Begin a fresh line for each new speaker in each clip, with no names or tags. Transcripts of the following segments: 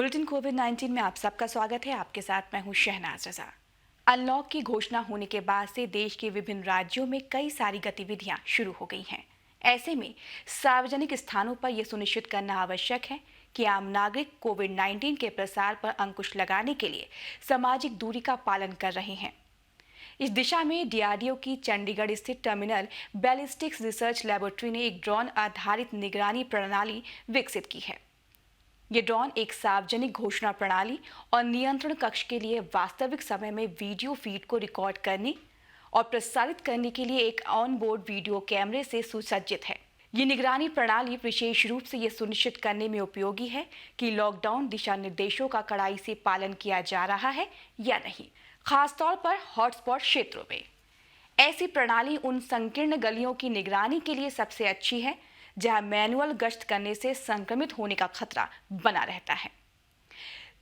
Bulletin कोविड-19 में आप सबका स्वागत है। आपके साथ मैं हूं शहनाज रजा। अनलॉक की घोषणा होने के बाद से देश के विभिन्न राज्यों में कई सारी गतिविधियां शुरू हो गई हैं। ऐसे में सार्वजनिक स्थानों पर यह सुनिश्चित करना आवश्यक है कि आम नागरिक कोविड-19 के प्रसार पर अंकुश लगाने के लिए सामाजिक दूरी का पालन कर रहे हैं। इस दिशा में डीआरडीओ की चंडीगढ़ स्थित टर्मिनल बैलिस्टिक्स रिसर्च लैबोरेटरी ने एक ड्रोन आधारित निगरानी प्रणाली विकसित की है। ये ड्रोन एक सार्वजनिक घोषणा प्रणाली और नियंत्रण कक्ष के लिए वास्तविक समय में वीडियो फीड को रिकॉर्ड करने और प्रसारित करने के लिए एक ऑन बोर्ड वीडियो कैमरे से सुसज्जित है। ये निगरानी प्रणाली विशेष रूप से ये सुनिश्चित करने में उपयोगी है कि लॉकडाउन दिशा निर्देशों का कड़ाई से पालन किया जा रहा है या नहीं, खासतौर पर हॉटस्पॉट क्षेत्रों में। ऐसी प्रणाली उन संकीर्ण गलियों की निगरानी के लिए सबसे अच्छी है जहां मैनुअल गश्त करने से संक्रमित होने का खतरा बना रहता है।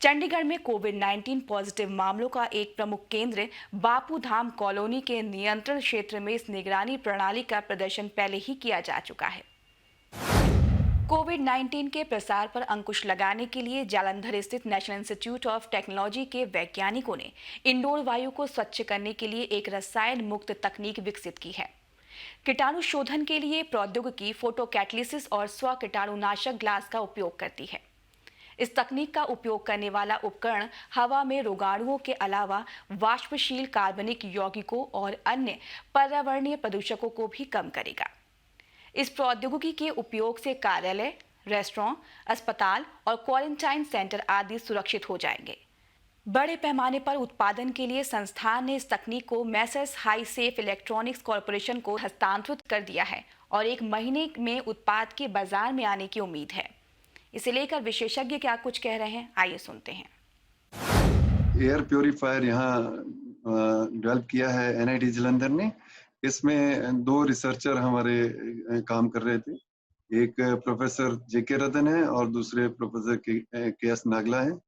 चंडीगढ़ में कोविड-19 पॉजिटिव मामलों का एक प्रमुख केंद्र बापू धाम कॉलोनी के नियंत्रण क्षेत्र में इस निगरानी प्रणाली का प्रदर्शन पहले ही किया जा चुका है। कोविड-19 के प्रसार पर अंकुश लगाने के लिए जालंधर स्थित नेशनल इंस्टीट्यूट ऑफ टेक्नोलॉजी के वैज्ञानिकों ने इंडोर वायु को स्वच्छ करने के लिए एक रसायन मुक्त तकनीक विकसित की है। कीटाणु शोधन के लिए प्रौद्योगिकी फोटो कैटलिसिस और स्व कीटाणुनाशक ग्लास का उपयोग करती है। इस तकनीक का उपयोग करने वाला उपकरण हवा में रोगाणुओं के अलावा वाष्पशील कार्बनिक यौगिकों और अन्य पर्यावरणीय प्रदूषकों को भी कम करेगा। इस प्रौद्योगिकी के उपयोग से कार्यालय, रेस्टोरेंट, अस्पताल और क्वारंटाइन सेंटर आदि सुरक्षित हो जाएंगे। बड़े पैमाने पर उत्पादन के लिए संस्थान ने इस तकनीक को Messrs high safe electronics corporation को हस्तांतरित कर दिया है और 1 महीने में उत्पाद के बाजार में आने की उम्मीद है। इसे लेकर विशेषज्ञ क्या कुछ कह रहे हैं, आइए सुनते हैं।
एयर प्योरीफायर यहाँ डेवलप किया है एनआईटी जालंधर ने। इसमें 2 रिसर्चर हमारे काम कर रहे थे। एक प्रोफेसर जेके रतन है और दूसरे प्रोफेसर के एस नागला है।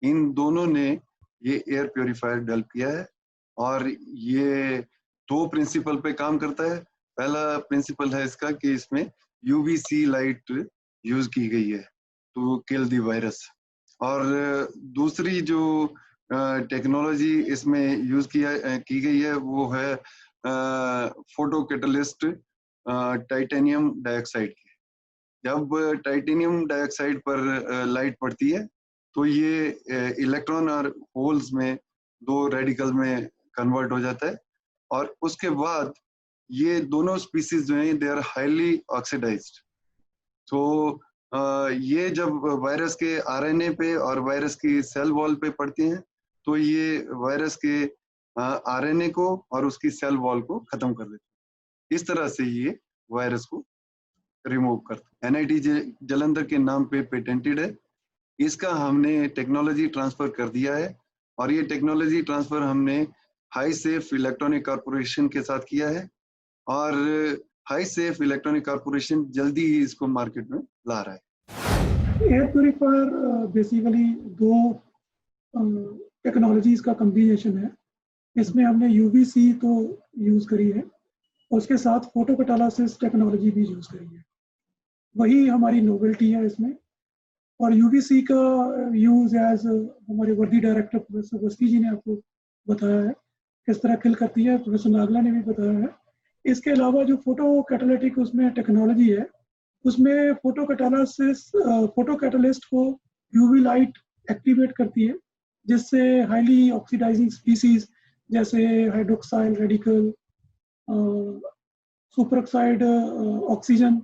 इन दोनों ने ये एयर प्योरीफायर डेवलप किया है और ये 2 प्रिंसिपल पे काम करता है। पहला प्रिंसिपल है इसका कि इसमें यूवीसी लाइट यूज की गई है टू किल द वायरस, और दूसरी जो टेक्नोलॉजी इसमें यूज की गई है वो है फोटो कैटलिस्ट टाइटेनियम डाइऑक्साइड की। जब टाइटेनियम डाइऑक्साइड पर लाइट पड़ती है तो ये इलेक्ट्रॉन और होल्स में 2 रेडिकल में कन्वर्ट हो जाता है और उसके बाद ये दोनों स्पीसीज जो हैं दे आर हाईली ऑक्सीडाइज्ड। तो ये जब वायरस के आरएनए पे और वायरस की सेल वॉल पे पड़ती हैं तो ये वायरस के आरएनए को और उसकी सेल वॉल को खत्म कर देते हैं। इस तरह से ये वायरस को रिमूव करते हैं। एनआईटी जालंधर के नाम पे पेटेंटेड है। इसका हमने टेक्नोलॉजी ट्रांसफर कर दिया है और ये टेक्नोलॉजी ट्रांसफर हमने हाई सेफ इलेक्ट्रॉनिक कॉर्पोरेशन के साथ किया है और हाई सेफ इलेक्ट्रॉनिक कॉर्पोरेशन जल्दी ही इसको मार्केट में ला रहा है।
एयर प्योरीफायर बेसिकली 2 टेक्नोलॉजीज का कॉम्बिनेशन है। इसमें हमने यूवीसी तो यूज करी है और उसके साथ फोटो कैटालिसिस टेक्नोलॉजी भी यूज करी है। वही हमारी नोवेल्टी है इसमें। और यूवीसी का यूज एज हमारे वर्दी डायरेक्टर प्रोफेसर अवस्थी जी ने आपको बताया है किस तरह किल करती है, प्रोफेसर नागला ने भी बताया है। इसके अलावा जो फोटो कैटालिटिक उसमें टेक्नोलॉजी है उसमें फोटो कैटालिस्ट को यूवी लाइट एक्टिवेट करती है जिससे हाईली ऑक्सीडाइजिंग स्पीसीज जैसे हाइड्रोक्साइल रेडिकल, सुपरऑक्साइड ऑक्सीजन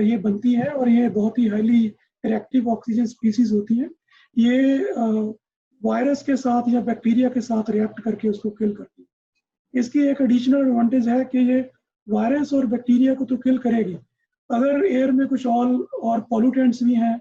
ये बनती है और ये बहुत ही हाईली रिएक्टिव ऑक्सीजन स्पीसीज होती हैं। ये वायरस के साथ या बैक्टीरिया के साथ रिएक्ट करके उसको किल करती है। इसकी एक एडिशनल एडवांटेज है कि ये वायरस और बैक्टीरिया को तो किल करेगी, अगर एयर में कुछ और पॉल्यूटेंट्स भी हैं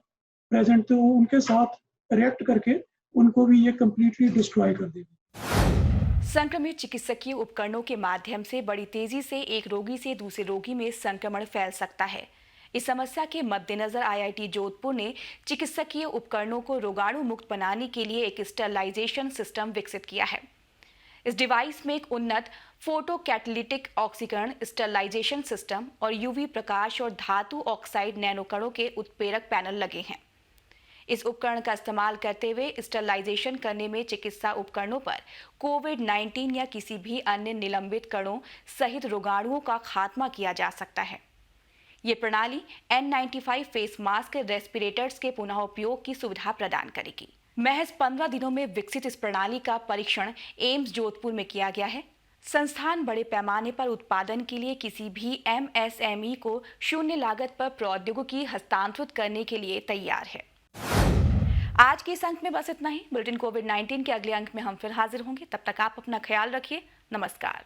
प्रेजेंट तो उनके साथ रिएक्ट करके उनको भी ये कंप्लीटली डिस्ट्रॉय कर देगी।
संक्रमित चिकित्सकीय उपकरणों के माध्यम से बड़ी तेजी से एक रोगी से दूसरे रोगी में संक्रमण फैल सकता है। इस समस्या के मद्देनजर आईआईटी जोधपुर ने चिकित्सकीय उपकरणों को रोगाणु मुक्त बनाने के लिए एक स्टरलाइजेशन सिस्टम विकसित किया है। इस डिवाइस में एक उन्नत फोटो कैटलिटिक ऑक्सीकरण स्टरलाइजेशन सिस्टम और यूवी प्रकाश और धातु ऑक्साइड नैनोकणों के उत्प्रेरक पैनल लगे हैं। इस उपकरण का इस्तेमाल करते हुए स्टरलाइजेशन करने में चिकित्सा उपकरणों पर कोविड-19 या किसी भी अन्य निलंबित कणों सहित रोगाणुओं का खात्मा किया जा सकता है। ये प्रणाली N95 फेस मास्क रेस्पिरेटर्स के पुनः उपयोग की सुविधा प्रदान करेगी। महज 15 दिनों में विकसित इस प्रणाली का परीक्षण एम्स जोधपुर में किया गया है। संस्थान बड़े पैमाने पर उत्पादन के लिए किसी भी MSME को शून्य लागत पर प्रौद्योगिकी हस्तांतरित करने के लिए तैयार है। आज के इस अंक में बस इतना ही। बुलेटिन कोविड-19 के अगले अंक में हम फिर हाजिर होंगे। तब तक आप अपना ख्याल रखिए। नमस्कार।